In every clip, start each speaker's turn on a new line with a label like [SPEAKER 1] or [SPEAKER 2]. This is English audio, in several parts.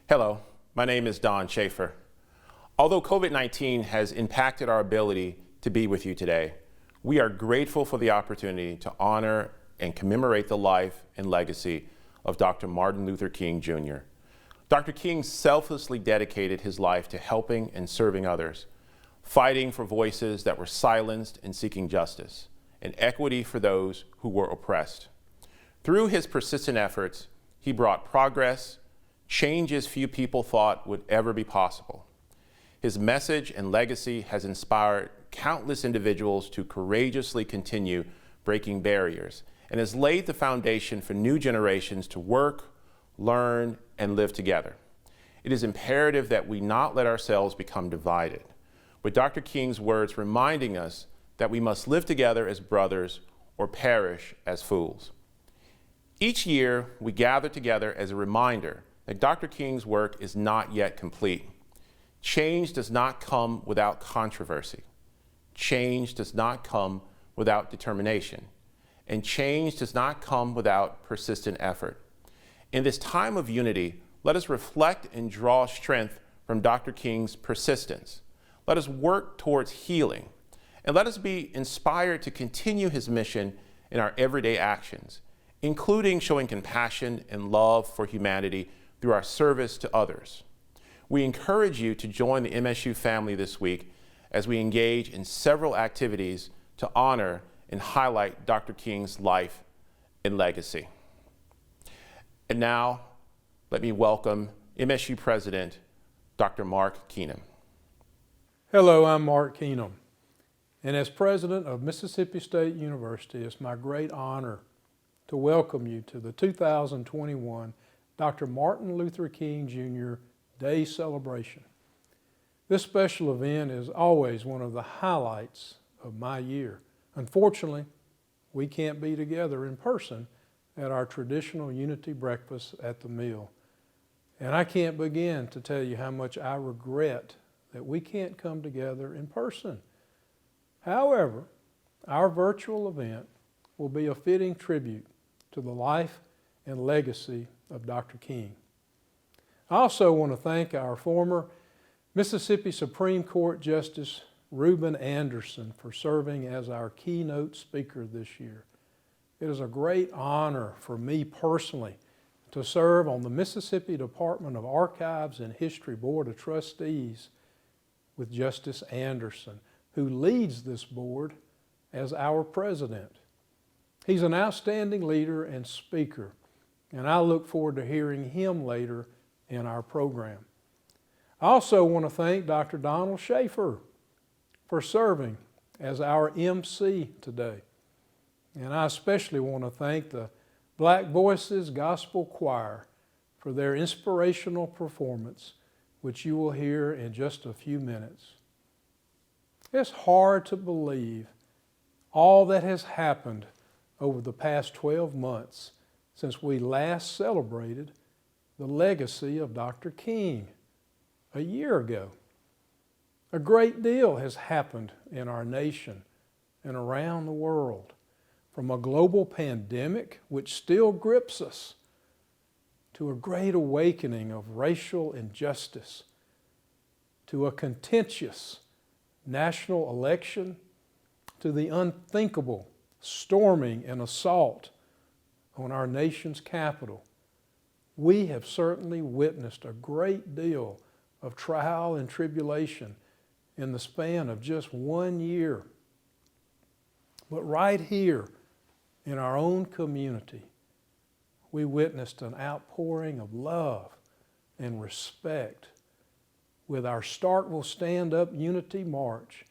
[SPEAKER 1] Hello, my name is Don Schaefer. Although COVID-19 has impacted our ability to be with you today, we are grateful for the opportunity to honor and commemorate the life and legacy of Dr. Martin Luther King Jr. Dr. King selflessly dedicated his life to helping and serving others, fighting for voices that were silenced and seeking justice and equity for those who were oppressed. Through his persistent efforts, he brought progress, changes few people thought would ever be possible. His message and legacy has inspired countless individuals to courageously continue breaking barriers and has laid the foundation for new generations to work, learn, and live together. It is imperative that we not let ourselves become divided, with Dr. King's words reminding us that we must live together as brothers or perish as fools. Each year, we gather together as a reminder that Dr. King's work is not yet complete. Change does not come without controversy. Change does not come without determination. And change does not come without persistent effort. In this time of unity, let us reflect and draw strength from Dr. King's persistence. Let us work towards healing, and let us be inspired to continue his mission in our everyday actions, including showing compassion and love for humanity through our service to others. We encourage you to join the MSU family this week as we engage in several activities to honor and highlight Dr. King's life and legacy. And now, let me welcome MSU President, Dr. Mark Keenum.
[SPEAKER 2] Hello, I'm Mark Keenum, and as President of Mississippi State University, it's my great honor to welcome you to the 2021 Dr. Martin Luther King Jr. Day celebration. This special event is always one of the highlights of my year. Unfortunately, we can't be together in person at our traditional unity breakfast at the Mill. And I can't begin to tell you how much I regret that we can't come together in person. However, our virtual event will be a fitting tribute to the life and legacy of Dr. King. I also want to thank our former Mississippi Supreme Court Justice Reuben Anderson for serving as our keynote speaker this year. It is a great honor for me personally to serve on the Mississippi Department of Archives and History Board of Trustees with Justice Anderson, who leads this board as our president. He's an outstanding leader and speaker, and I look forward to hearing him later in our program. I also want to thank Dr. Donald Schaefer for serving as our MC today. And I especially want to thank the Black Voices Gospel Choir for their inspirational performance, which you will hear in just a few minutes. It's hard to believe all that has happened over the past 12 months since we last celebrated the legacy of Dr. King a year ago. A great deal has happened in our nation and around the world, from a global pandemic which still grips us, to a great awakening of racial injustice, to a contentious national election, to the unthinkable storming and assault on our nation's capital. We have certainly witnessed a great deal of trial and tribulation in the span of just 1 year. But right here in our own community, we witnessed an outpouring of love and respect with our Starkville Stand Up Unity March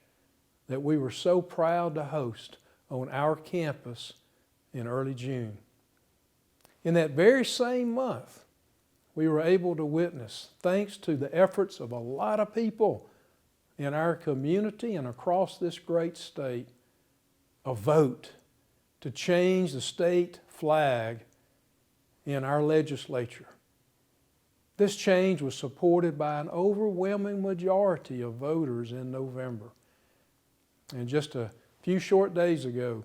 [SPEAKER 2] that we were so proud to host on our campus in early June. In that very same month, we were able to witness, thanks to the efforts of a lot of people in our community and across this great state, a vote to change the state flag in our legislature. This change was supported by an overwhelming majority of voters in November. And just a few short days ago,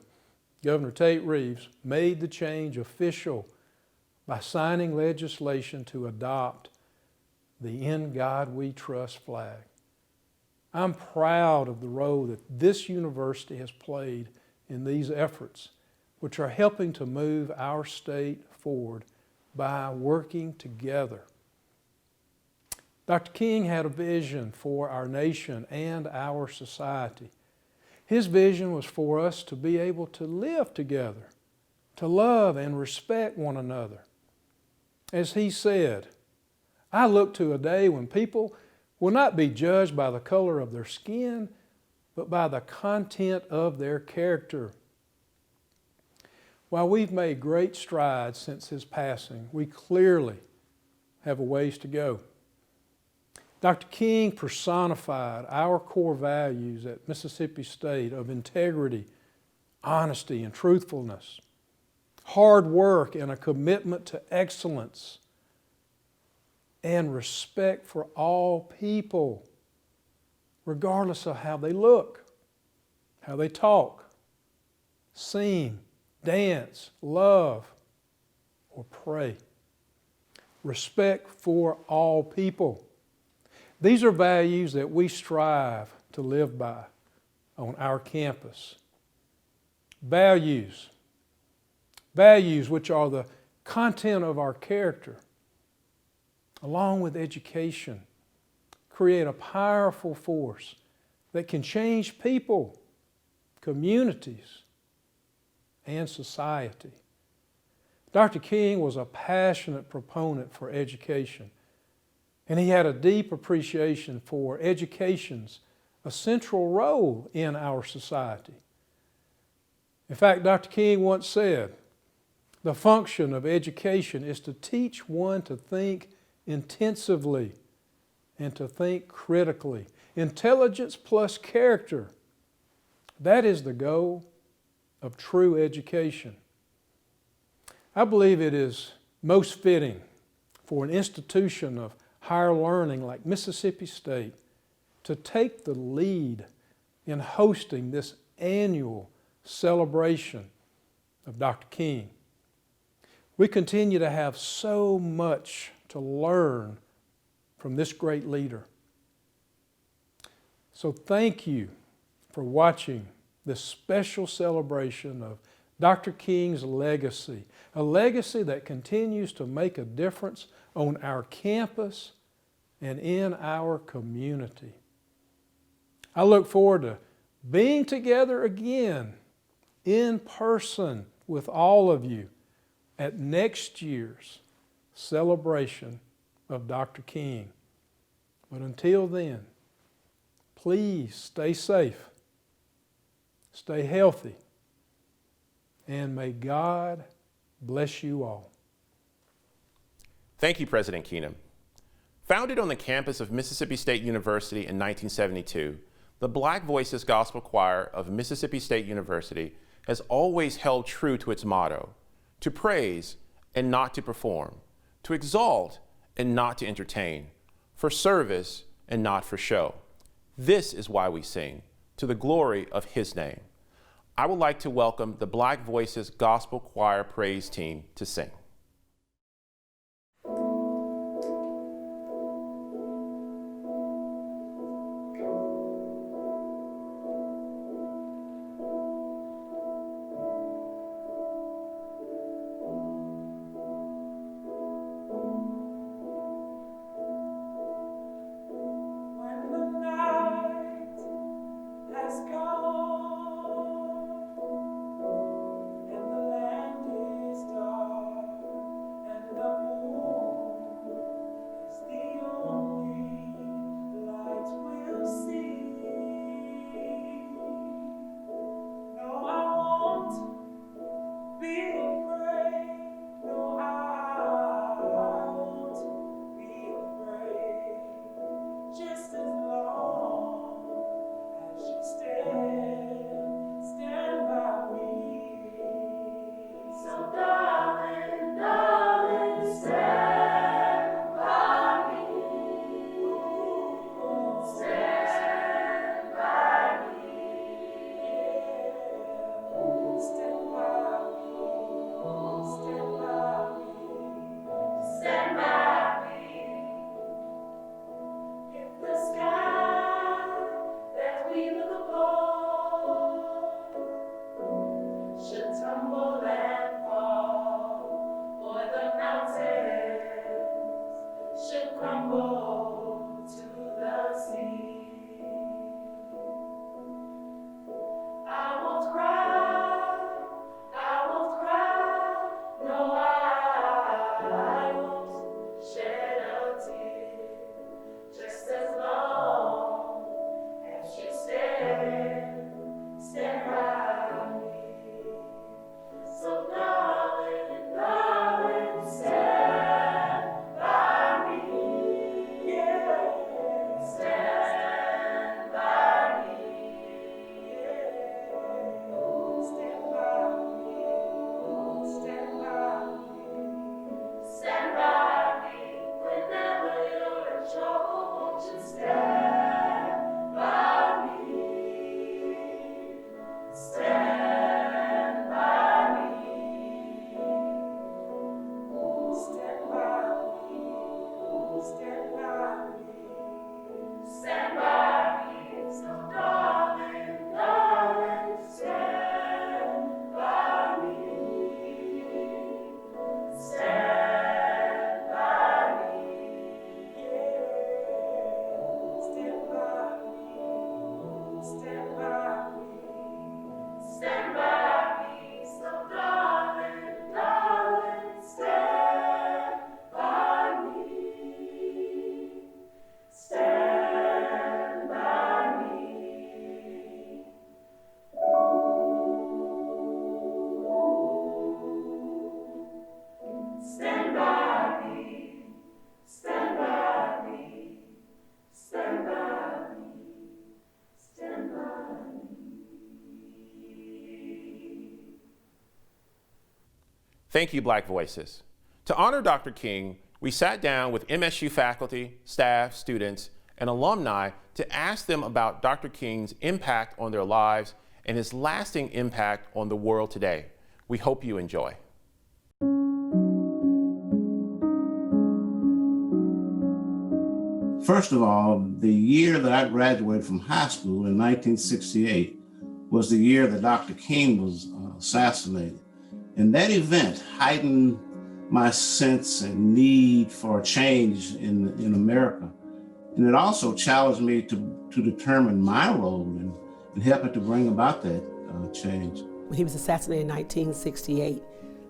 [SPEAKER 2] Governor Tate Reeves made the change official by signing legislation to adopt the In God We Trust flag. I'm proud of the role that this university has played in these efforts, which are helping to move our state forward by working together. Dr. King had a vision for our nation and our society. His vision was for us to be able to live together, to love and respect one another. As he said, I look to a day when people will not be judged by the color of their skin, but by the content of their character. While we've made great strides since his passing, we clearly have a ways to go. Dr. King personified our core values at Mississippi State of integrity, honesty, and truthfulness, hard work and a commitment to excellence, and respect for all people, regardless of how they look, how they talk, sing, dance, love, or pray. Respect for all people. These are values that we strive to live by on our campus. Values which are the content of our character, along with education, create a powerful force that can change people, communities, and society. Dr. King was a passionate proponent for education, and he had a deep appreciation for education's a central role in our society. In fact, Dr. King once said, the function of education is to teach one to think intensively and to think critically. Intelligence plus character, that is the goal of true education. I believe it is most fitting for an institution of higher learning like Mississippi State to take the lead in hosting this annual celebration of Dr. King. We continue to have so much to learn from this great leader. So thank you for watching this special celebration of Dr. King's legacy, a legacy that continues to make a difference on our campus and in our community. I look forward to being together again in person with all of you at next year's celebration of Dr. King. But until then, please stay safe, stay healthy, and may God bless you all.
[SPEAKER 1] Thank you, President Keenum. Founded on the campus of Mississippi State University in 1972, the Black Voices Gospel Choir of Mississippi State University has always held true to its motto, to praise and not to perform, to exalt and not to entertain, for service and not for show. This is why we sing, to the glory of His name. I would like to welcome the Black Voices Gospel Choir Praise Team to sing.
[SPEAKER 3] And the land is dark. should crumble to the sea. I won't cry, no, I won't shed a tear, just as long as you stand by me. So darling, stand by me, yeah. Stand by me, yeah. Stand by me, stand by me. Stand by me whenever you're in trouble. Won't you stand by me? Stand by me. Stand by me. Stand by me. Stand by me. So darling, stand by me. Stand by me, yeah. Stand by me, stand by me, stand by me. So darling, stand by me, stand by me. Stand by me, stand by me, stand by me, stand by me.
[SPEAKER 1] Thank you, Black Voices. To honor Dr. King, we sat down with MSU faculty, staff, students, and alumni to ask them about Dr. King's impact on their lives and his lasting impact on the world today. We hope you enjoy.
[SPEAKER 4] First of all, the year that I graduated from high school in 1968 was the year that Dr. King was assassinated. And that event heightened my sense and need for change in America. And it also challenged me to determine my role in helping to bring about that change.
[SPEAKER 5] When he was assassinated in 1968,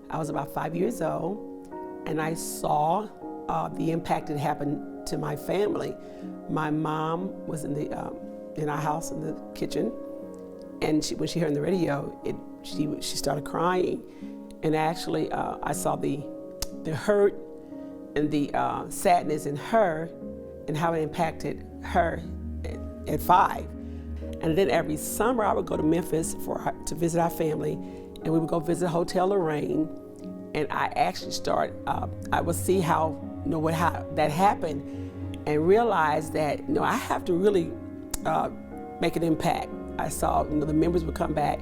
[SPEAKER 5] I was about 5 years old, and I saw the impact it happened to my family. My mom was in our house in the kitchen, and when she heard on the radio, she started crying. And actually, I saw the hurt and the sadness in her and how it impacted her at 5. And then every summer I would go to Memphis to visit our family, and we would go visit Hotel Lorraine. And I actually I would see how that happened, and realize that I have to really make an impact. I saw the members would come back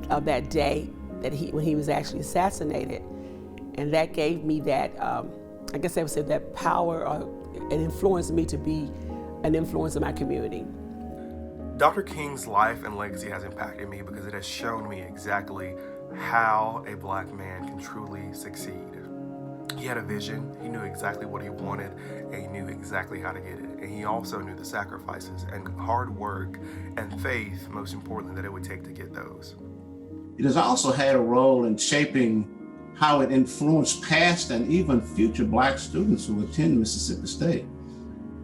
[SPEAKER 5] of that day when he was actually assassinated, and that gave me that I guess I would say that power, it influenced me to be an influence in my community.
[SPEAKER 6] Dr. King's life and legacy has impacted me because it has shown me exactly how a Black man can truly succeed. He had a vision, he knew exactly what he wanted, and he knew exactly how to get it. And he also knew the sacrifices and hard work and faith, most importantly, that it would take to get those.
[SPEAKER 4] It has also had a role in shaping how it influenced past and even future Black students who attend Mississippi State.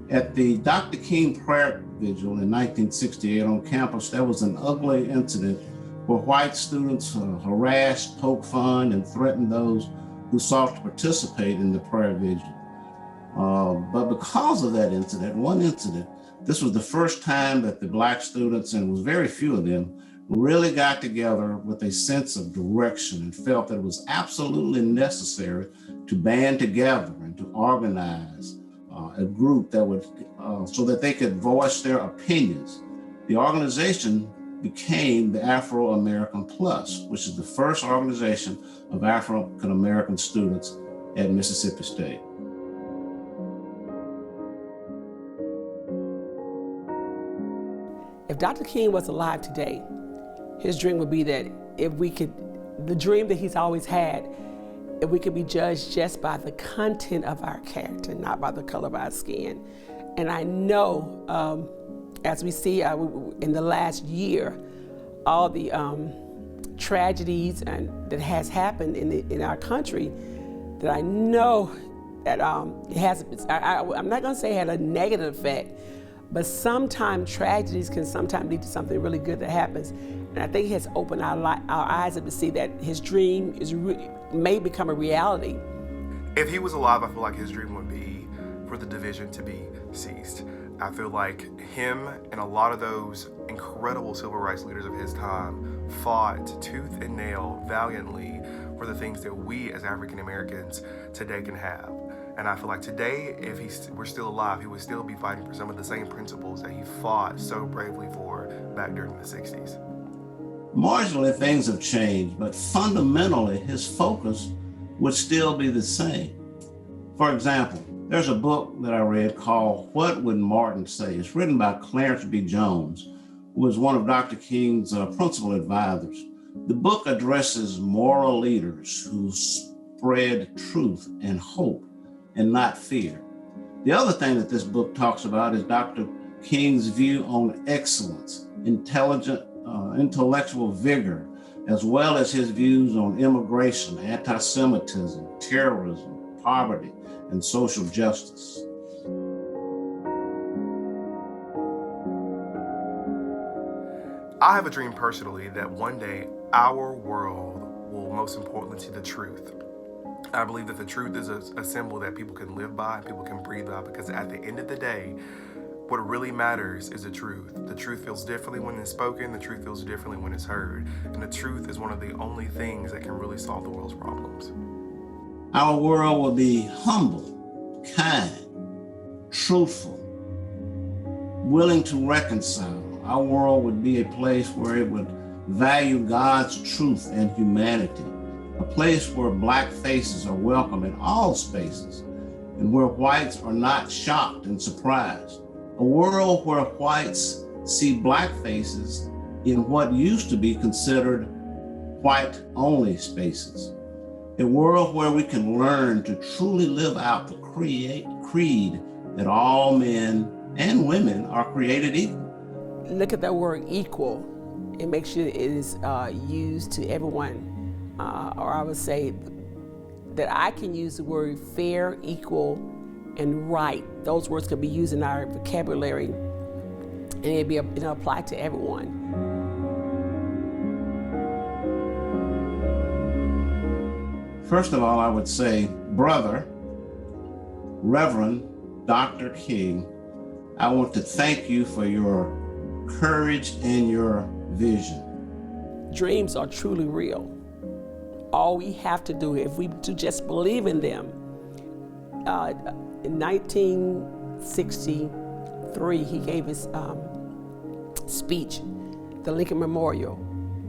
[SPEAKER 4] At the Dr. King prayer vigil in 1968 on campus, there was an ugly incident where white students harassed, poked fun, and threatened those who sought to participate in the prayer vigil. But because of that one incident, this was the first time that the Black students, and it was very few of them, really got together with a sense of direction and felt that it was absolutely necessary to band together and to organize a group that would, so that they could voice their opinions. The organization became the Afro-American Plus, which is the first organization of African-American students at Mississippi State.
[SPEAKER 5] If Dr. King was alive today, his dream would be that if we could, the dream that he's always had if we could be judged just by the content of our character, not by the color of our skin. And I know, as we see in the last year, all the tragedies that has happened in our country, that I know that it has, I'm not gonna say it had a negative effect, but sometimes tragedies can sometimes lead to something really good that happens. And I think it has opened our eyes up to see that his dream may become a reality.
[SPEAKER 6] If he was alive, I feel like his dream would be for the division to be ceased. I feel like him and a lot of those incredible civil rights leaders of his time fought tooth and nail valiantly for the things that we as African Americans today can have. And I feel like today, if he were still alive, he would still be fighting for some of the same principles that he fought so bravely for back during the 60s.
[SPEAKER 4] Marginally, things have changed, but fundamentally, his focus would still be the same. For example, there's a book that I read called What Would Martin Say? It's written by Clarence B. Jones, who was one of Dr. King's principal advisors. The book addresses moral leaders who spread truth and hope and not fear. The other thing that this book talks about is Dr. King's view on excellence, intellectual vigor, as well as his views on immigration, anti-Semitism, terrorism, poverty, and social justice.
[SPEAKER 6] I have a dream personally that one day our world will most importantly see the truth. I believe that the truth is a symbol that people can live by and people can breathe by, because at the end of the day, what really matters is the truth. The truth feels differently when it's spoken, the truth feels differently when it's heard, and the truth is one of the only things that can really solve the world's problems.
[SPEAKER 4] Our world will be humble, kind, truthful, willing to reconcile. Our world would be a place where it would value God's truth and humanity, a place where Black faces are welcome in all spaces, and where whites are not shocked and surprised. A world where whites see Black faces in what used to be considered white-only spaces. A world where we can learn to truly live out the creed that all men and women are created equal.
[SPEAKER 5] Look at that word equal and make sure it is used to everyone. Or I would say that I can use the word fair, equal, and right. Those words could be used in our vocabulary and it'd apply to everyone.
[SPEAKER 4] First of all, I would say, Brother, Reverend Dr. King, I want to thank you for your courage and your vision.
[SPEAKER 5] Dreams are truly real. All we have to do, if we do just believe in them, in 1963, he gave his speech, the Lincoln Memorial,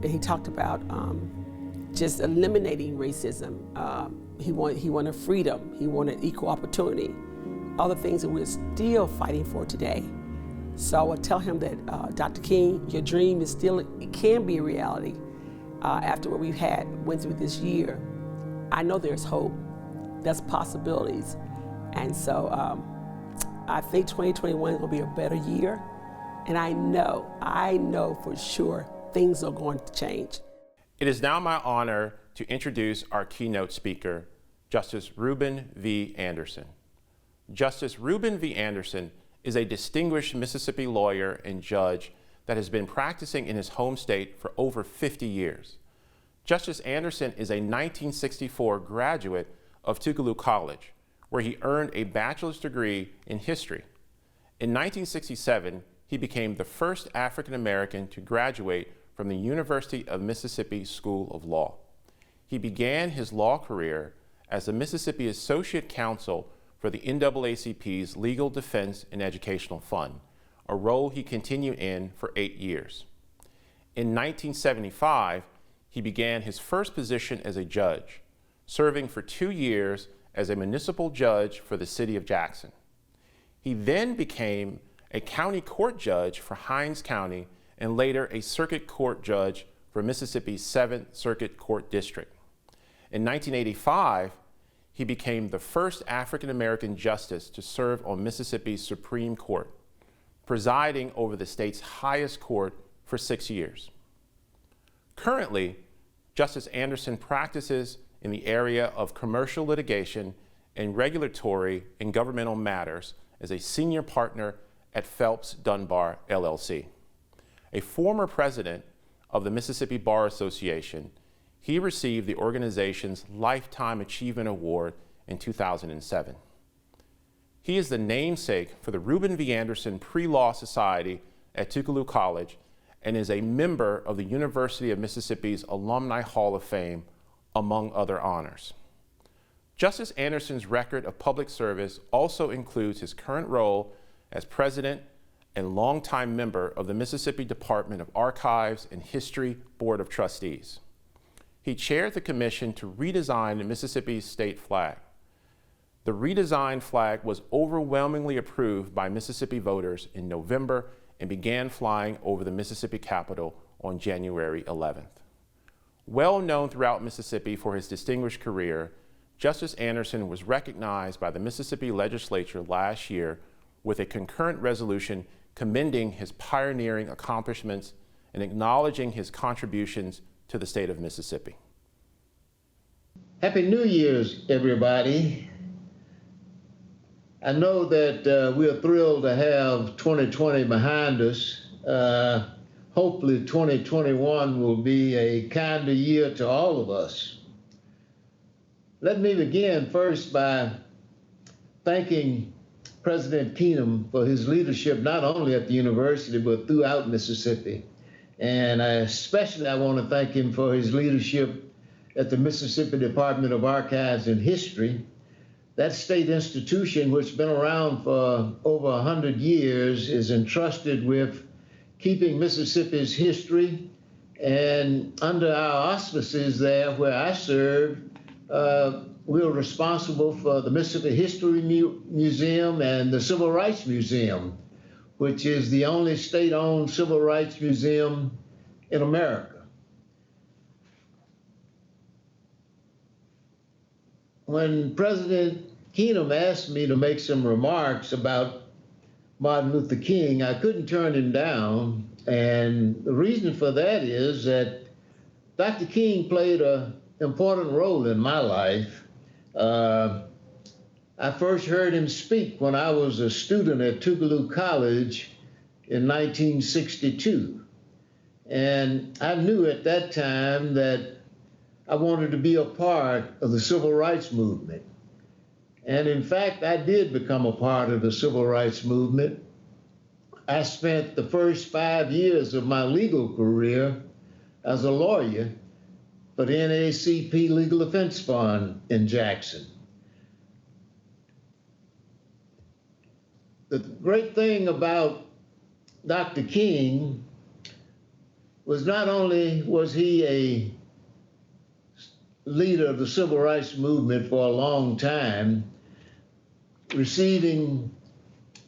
[SPEAKER 5] and he talked about just eliminating racism. He wanted freedom. He wanted equal opportunity. All the things that we're still fighting for today. So I would tell him that, Dr. King, your dream is still, it can be a reality. After what we've went through this year, I know there's hope, there's possibilities. And so I think 2021 is gonna be a better year. And I know for sure things are going to change.
[SPEAKER 1] It is now my honor to introduce our keynote speaker, Justice Reuben V. Anderson. Justice Reuben V. Anderson is a distinguished Mississippi lawyer and judge that has been practicing in his home state for over 50 years. Justice Anderson is a 1964 graduate of Tougaloo College, where he earned a bachelor's degree in history. In 1967, he became the first African American to graduate from the University of Mississippi School of Law. He began his law career as the Mississippi Associate Counsel for the NAACP's Legal Defense and Educational Fund, a role he continued in for 8 years. In 1975, he began his first position as a judge, serving for 2 years as a municipal judge for the city of Jackson. He then became a county court judge for Hinds County and later a circuit court judge for Mississippi's 7th Circuit Court District. In 1985, he became the first African American justice to serve on Mississippi's Supreme Court, presiding over the state's highest court for 6 years. Currently, Justice Anderson practices in the area of commercial litigation and regulatory and governmental matters as a senior partner at Phelps Dunbar, LLC. A former president of the Mississippi Bar Association, he received the organization's Lifetime Achievement Award in 2007. He is the namesake for the Reuben V. Anderson Pre-Law Society at Tougaloo College and is a member of the University of Mississippi's Alumni Hall of Fame, among other honors. Justice Anderson's record of public service also includes his current role as president and longtime member of the Mississippi Department of Archives and History Board of Trustees. He chaired the commission to redesign Mississippi's state flag. The redesigned flag was overwhelmingly approved by Mississippi voters in November and began flying over the Mississippi Capitol on January 11th. Well known throughout Mississippi for his distinguished career, Justice Anderson was recognized by the Mississippi Legislature last year with a concurrent resolution commending his pioneering accomplishments and acknowledging his contributions to the state of Mississippi.
[SPEAKER 7] Happy New Year's, everybody. I know that we're thrilled to have 2020 behind us. Hopefully 2021 will be a kinder year to all of us. Let me begin first by thanking President Keenum for his leadership, not only at the university, but throughout Mississippi. And especially I want to thank him for his leadership at the Mississippi Department of Archives and History. That state institution, which has been around for over 100 years, is entrusted with keeping Mississippi's history. And under our auspices there, where I served, we're responsible for the Mississippi History Museum and the Civil Rights Museum, which is the only state-owned civil rights museum in America. When President Keenum asked me to make some remarks about Martin Luther King, I couldn't turn him down. And the reason for that is that Dr. King played an important role in my life. I first heard him speak when I was a student at Tougaloo College in 1962. And I knew at that time that I wanted to be a part of the civil rights movement. And in fact, I did become a part of the civil rights movement. I spent the first 5 years of my legal career as a lawyer for the NAACP Legal Defense Fund in Jackson. The great thing about Dr. King was not only was he a leader of the civil rights movement for a long time, receiving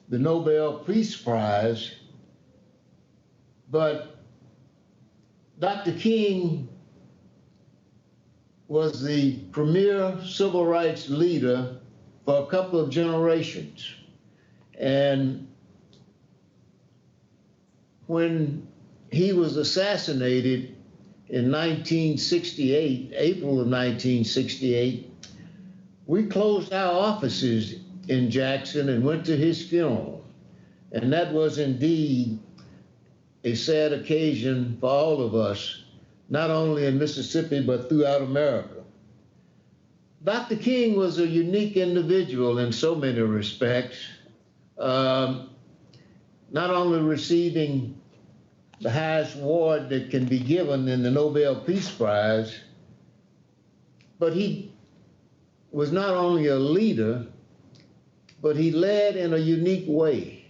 [SPEAKER 7] the Nobel Peace Prize, but Dr. King was the premier civil rights leader for a couple of generations. And when he was assassinated in 1968, April of 1968, we closed our offices in Jackson and went to his funeral. And that was indeed a sad occasion for all of us, not only in Mississippi, but throughout America. Dr. King was a unique individual in so many respects, not only receiving the highest award that can be given in the Nobel Peace Prize, but he was not only a leader, but he led in a unique way.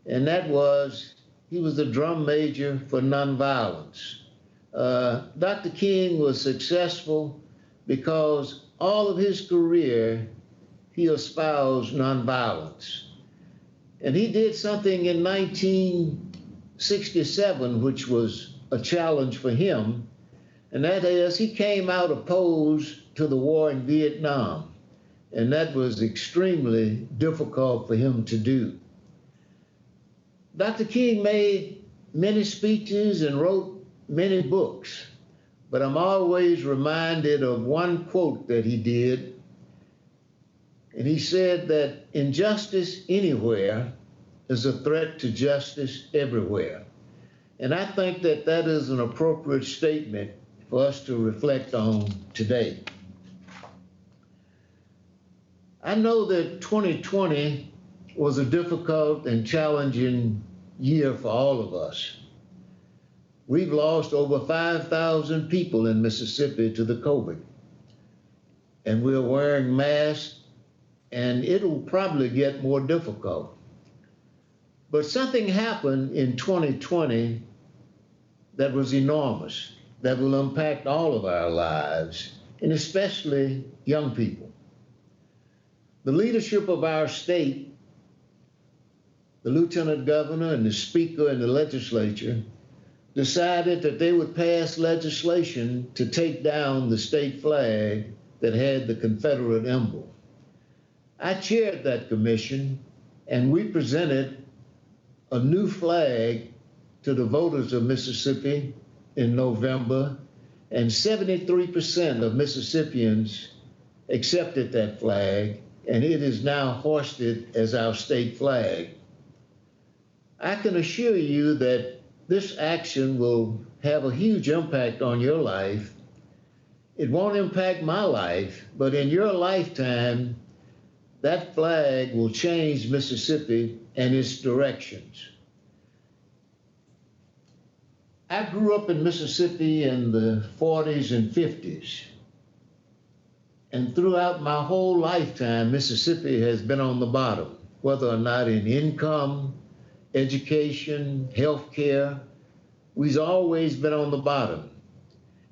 [SPEAKER 7] And that was, he was the drum major for nonviolence. Dr. King was successful because all of his career, he espoused nonviolence. And he did something in 1967, which was a challenge for him. and that is he came out opposed to the war in Vietnam, and that was extremely difficult for him to do. Dr. King made many speeches and wrote many books, but I'm always reminded of one quote that he did, and he said that injustice anywhere is a threat to justice everywhere. And I think that that is an appropriate statement for us to reflect on today. I know that 2020 was a difficult and challenging year for all of us. We've lost over 5,000 people in Mississippi to the COVID, and we're wearing masks, and it'll probably get more difficult. But something happened in 2020 that was enormous, that will impact all of our lives, and especially young people. The leadership of our state, the lieutenant governor and the speaker and the legislature, decided that they would pass legislation to take down the state flag that had the Confederate emblem. I chaired that commission, and we presented a new flag to the voters of Mississippi in November, and 73% of Mississippians accepted that flag, and it is now hoisted as our state flag. I can assure you that this action will have a huge impact on your life. It won't impact my life, but in your lifetime, that flag will change Mississippi and its directions. I grew up in Mississippi in the 40s and 50s. And throughout my whole lifetime, Mississippi has been on the bottom, whether or not in income, education, healthcare. We've always been on the bottom.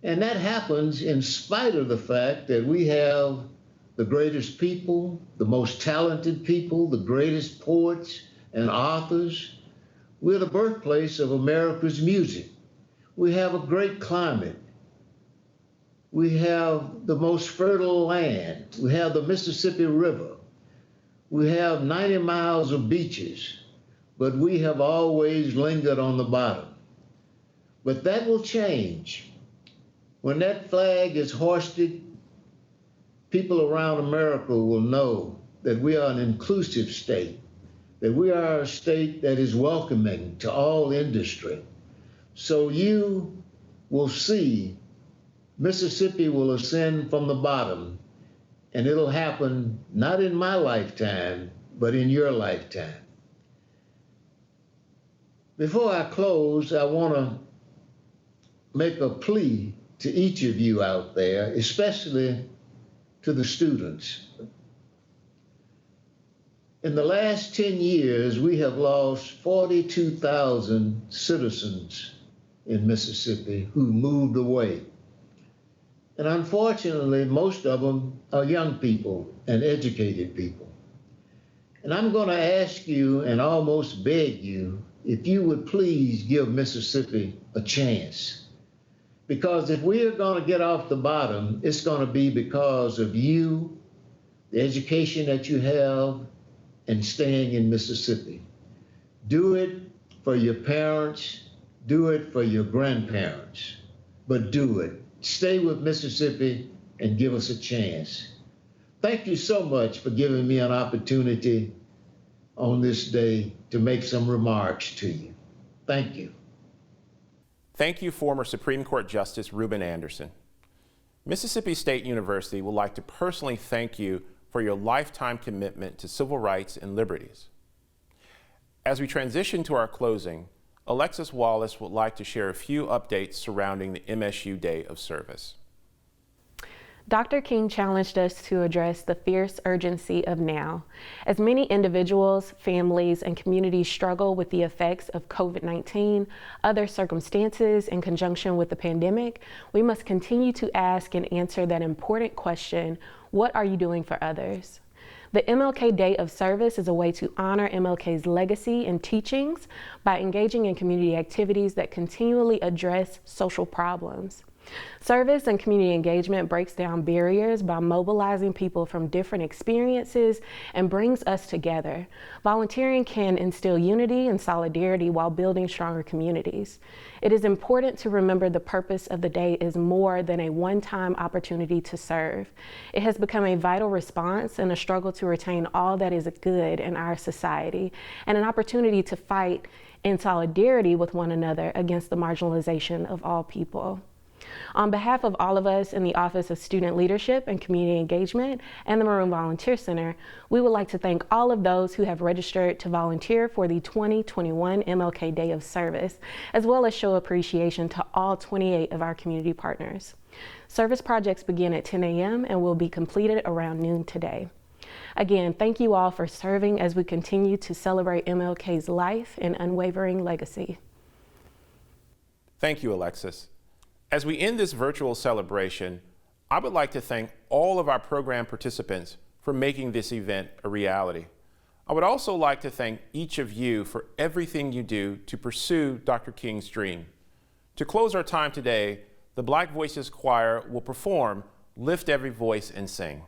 [SPEAKER 7] And that happens in spite of the fact that we have the greatest people, the most talented people, the greatest poets and authors. We're the birthplace of America's music. We have a great climate. We have the most fertile land. We have the Mississippi River. We have 90 miles of beaches, but we have always lingered on the bottom. But that will change. When that flag is hoisted, people around America will know that we are an inclusive state, that we are a state that is welcoming to all industry. So you will see Mississippi will ascend from the bottom, and it'll happen not in my lifetime, but in your lifetime. Before I close, I want to make a plea to each of you out there, especially to the students. In the last 10 years, we have lost 42,000 citizens in Mississippi who moved away. And unfortunately, most of them are young people and educated people. And I'm going to ask you and almost beg you if you would please give Mississippi a chance. Because if we are going to get off the bottom, it's going to be because of you, the education that you have, and staying in Mississippi. Do it for your parents, do it for your grandparents, but do it. Stay with Mississippi and give us a chance. Thank you so much for giving me an opportunity on this day to make some remarks to you. Thank you.
[SPEAKER 1] Thank you, former Supreme Court Justice Reuben Anderson. Mississippi State University would like to personally thank you for your lifetime commitment to civil rights and liberties. As we transition to our closing, Alexis Wallace would like to share a few updates surrounding the MSU Day of Service.
[SPEAKER 8] Dr. King challenged us to address the fierce urgency of now. As many individuals, families, and communities struggle with the effects of COVID-19, other circumstances in conjunction with the pandemic, we must continue to ask and answer that important question, what are you doing for others? The MLK Day of Service is a way to honor MLK's legacy and teachings by engaging in community activities that continually address social problems. Service and community engagement breaks down barriers by mobilizing people from different experiences and brings us together. Volunteering can instill unity and solidarity while building stronger communities. It is important to remember the purpose of the day is more than a one-time opportunity to serve. It has become a vital response in a struggle to retain all that is good in our society and an opportunity to fight in solidarity with one another against the marginalization of all people. On behalf of all of us in the Office of Student Leadership and Community Engagement and the Maroon Volunteer Center, we would like to thank all of those who have registered to volunteer for the 2021 MLK Day of Service, as well as show appreciation to all 28 of our community partners. Service projects begin at 10 a.m. and will be completed around noon today. Again, thank you all for serving as we continue to celebrate MLK's life and unwavering legacy.
[SPEAKER 1] Thank you, Alexis. As we end this virtual celebration, I would like to thank all of our program participants for making this event a reality. I would also like to thank each of you for everything you do to pursue Dr. King's dream. To close our time today, the Black Voices Choir will perform Lift Every Voice and Sing.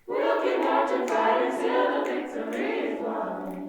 [SPEAKER 3] We'll keep marching, fighting till the victory is won.